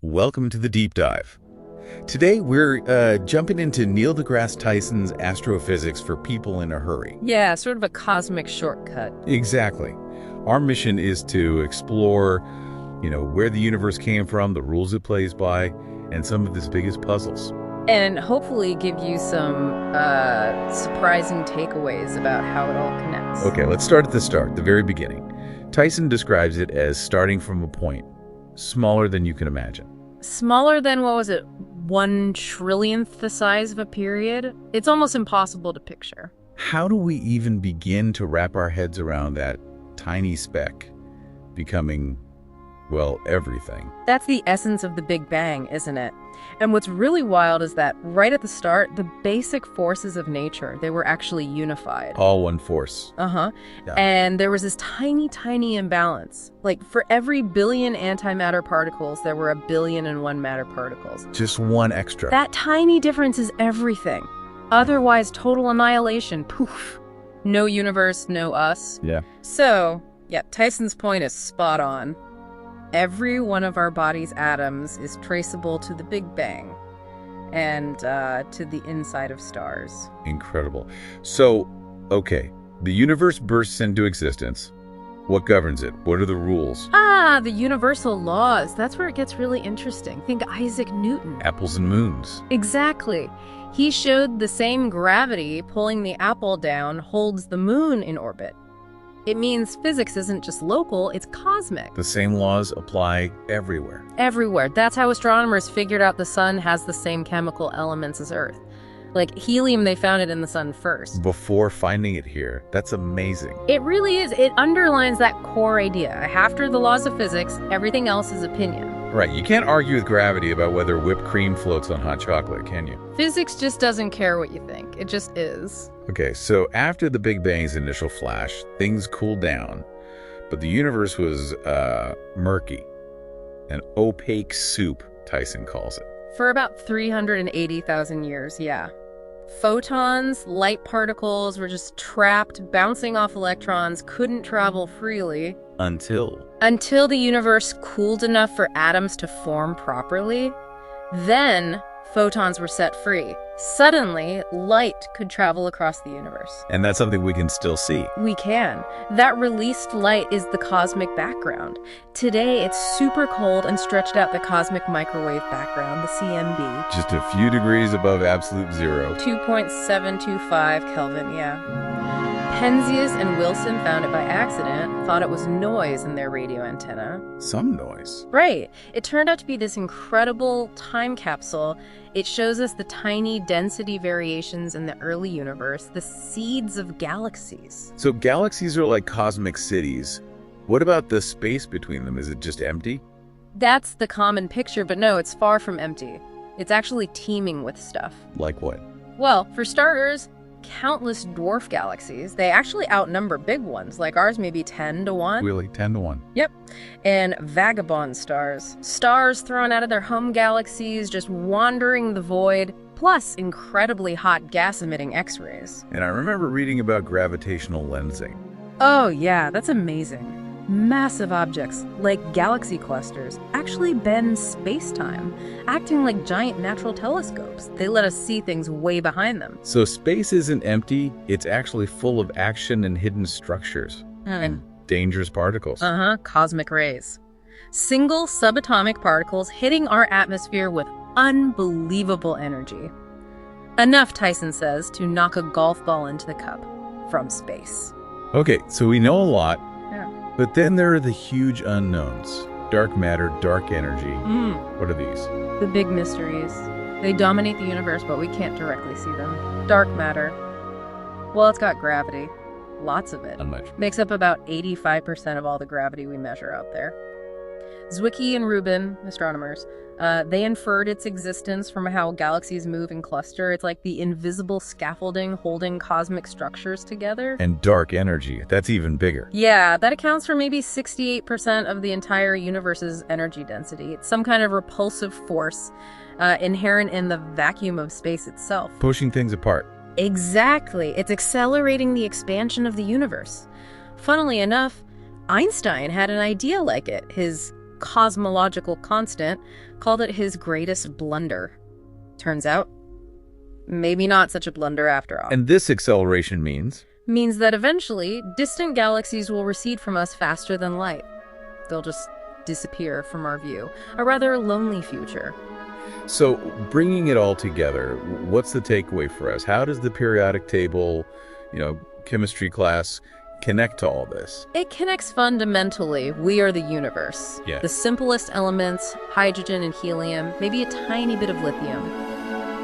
Welcome to the Deep Dive. Today we're jumping into Neil deGrasse Tyson's Astrophysics for people in a hurry. Yeah, sort of a cosmic shortcut. Exactly. Our mission is to explore, where the universe came from, the rules it plays by, and some of its biggest puzzles. And hopefully give you some surprising takeaways about how it all connects. Okay, let's start at the start, the very beginning. Tyson describes it as starting from a point smaller than you can imagine. Smaller than, 1/trillionth the size of a period? It's almost impossible to picture. How do we even begin to wrap our heads around that tiny speck becoming, everything? That's the essence of the Big Bang, isn't it? And what's really wild is that right at the start, the basic forces of nature, they were actually unified. All one force. Yeah. And there was this tiny, tiny imbalance. Like, for every billion antimatter particles, there were 1,000,000,001 matter particles. just one extra. That tiny difference is everything. Otherwise, total annihilation. Poof. No universe, no us. Yeah. So, Tyson's point is spot on. Every one of our body's atoms is traceable to the Big Bang and to the inside of stars. Incredible. So, okay, the universe bursts into existence. What governs it? What are the rules? The universal laws. That's where it gets really interesting. Think Isaac Newton. Apples and moons. Exactly. He showed the same gravity pulling the apple down holds the moon in orbit. It means physics isn't just local, it's cosmic. The same laws apply everywhere. Everywhere. That's how astronomers figured out the sun has the same chemical elements as Earth. Like helium, they found it in the sun first. Before finding it here. That's amazing. It really is. It underlines that core idea. After the laws of physics, everything else is opinion. Right, you can't argue with gravity about whether whipped cream floats on hot chocolate, can you? Physics just doesn't care what you think. It just is. Okay, so after the Big Bang's initial flash, things cooled down, but the universe was murky. An opaque soup, Tyson calls it. For about 380,000 years, yeah. Photons, light particles were just trapped, bouncing off electrons, couldn't travel freely. Until the universe cooled enough for atoms to form properly. Then, photons were set free. Suddenly, light could travel across the universe. And that's something we can still see. We can. That released light is the cosmic background. Today, it's super cold and stretched out the cosmic microwave background, the CMB. Just a few degrees above absolute zero. 2.725 Kelvin, yeah. Penzias and Wilson found it by accident, thought it was noise in their radio antenna. Some noise. Right. It turned out to be this incredible time capsule. It shows us the tiny density variations in the early universe, the seeds of galaxies. So galaxies are like cosmic cities. What about the space between them? Is it just empty? That's the common picture, but no, it's far from empty. It's actually teeming with stuff. Like what? Well, for starters, countless dwarf galaxies. They actually outnumber big ones, like ours maybe 10 to 1. Really? 10 to 1? Yep. And vagabond stars. Stars thrown out of their home galaxies, just wandering the void, plus incredibly hot gas-emitting X-rays. And I remember reading about gravitational lensing. Oh yeah, that's amazing. Massive objects, like galaxy clusters, actually bend space-time, acting like giant natural telescopes. They let us see things way behind them. So space isn't empty, it's actually full of action and hidden structures. And dangerous particles. Cosmic rays. Single subatomic particles hitting our atmosphere with unbelievable energy. Enough, Tyson says, to knock a golf ball into the cup from space. Okay, so we know a lot. Yeah. But then there are the huge unknowns. Dark matter, dark energy. What are these? The big mysteries. They dominate the universe, but we can't directly see them. Dark matter. Well, it's got gravity. Lots of it. Unmuch. Makes up about 85% of all the gravity we measure out there. Zwicky and Rubin, astronomers, they inferred its existence from how galaxies move and cluster. It's like the invisible scaffolding holding cosmic structures together. And dark energy, that's even bigger. Yeah, that accounts for maybe 68% of the entire universe's energy density. It's some kind of repulsive force inherent in the vacuum of space itself. Pushing things apart. Exactly. It's accelerating the expansion of the universe. Funnily enough, Einstein had an idea like it. His cosmological constant, called it his greatest blunder. Turns out, maybe not such a blunder after all. And this acceleration Means that eventually, distant galaxies will recede from us faster than light. They'll just disappear from our view. A rather lonely future. So, bringing it all together, what's the takeaway for us? How does the periodic table, chemistry class connect to all this? It connects fundamentally. We are the universe. Yeah. The simplest elements, hydrogen and helium, maybe a tiny bit of lithium,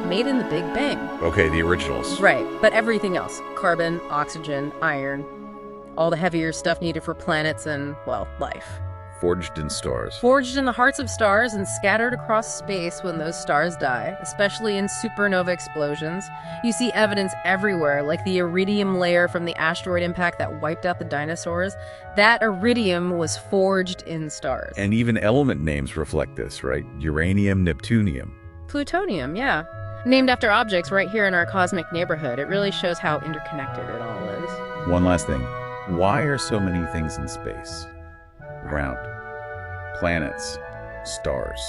made in the Big Bang. Okay, the originals. Right, but everything else, carbon, oxygen, iron, all the heavier stuff needed for planets and, well, life. Forged in stars. Forged in the hearts of stars and scattered across space when those stars die, especially in supernova explosions. You see evidence everywhere, like the iridium layer from the asteroid impact that wiped out the dinosaurs. That iridium was forged in stars. And even element names reflect this, right? Uranium, neptunium. Plutonium, yeah. Named after objects right here in our cosmic neighborhood. It really shows how interconnected it all is. One last thing. Why are so many things in space? Ground, planets, stars.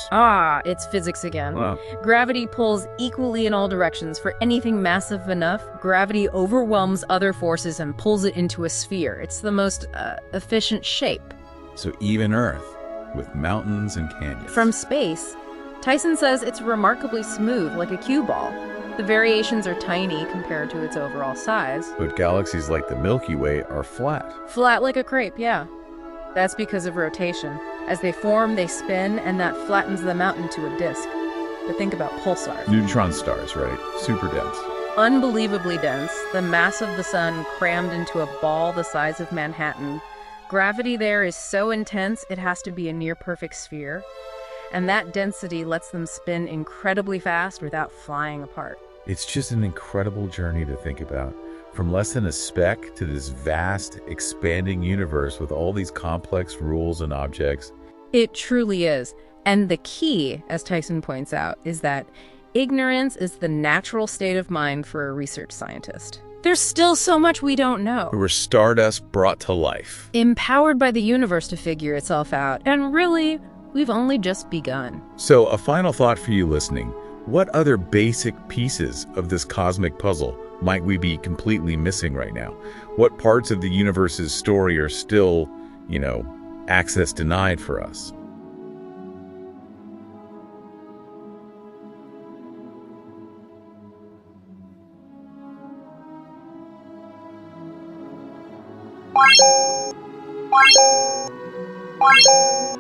It's physics again. Wow. Gravity pulls equally in all directions. For anything massive enough, gravity overwhelms other forces and pulls it into a sphere. It's the most efficient shape. So even Earth, with mountains and canyons. From space, Tyson says it's remarkably smooth, like a cue ball. The variations are tiny compared to its overall size. But galaxies like the Milky Way are flat. Flat like a crepe, yeah. That's because of rotation. As they form, they spin, and that flattens them out into a disk. But think about pulsars. Neutron stars, right? Super dense. Unbelievably dense, the mass of the sun crammed into a ball the size of Manhattan. Gravity there is so intense, it has to be a near-perfect sphere. And that density lets them spin incredibly fast without flying apart. It's just an incredible journey to think about. From less than a speck to this vast, expanding universe with all these complex rules and objects. It truly is. And the key, as Tyson points out, is that ignorance is the natural state of mind for a research scientist. There's still so much we don't know. We're stardust brought to life. Empowered by the universe to figure itself out. And really, we've only just begun. So, a final thought for you listening. What other basic pieces of this cosmic puzzle might we be completely missing right now? What parts of the universe's story are still, access denied for us? Wow.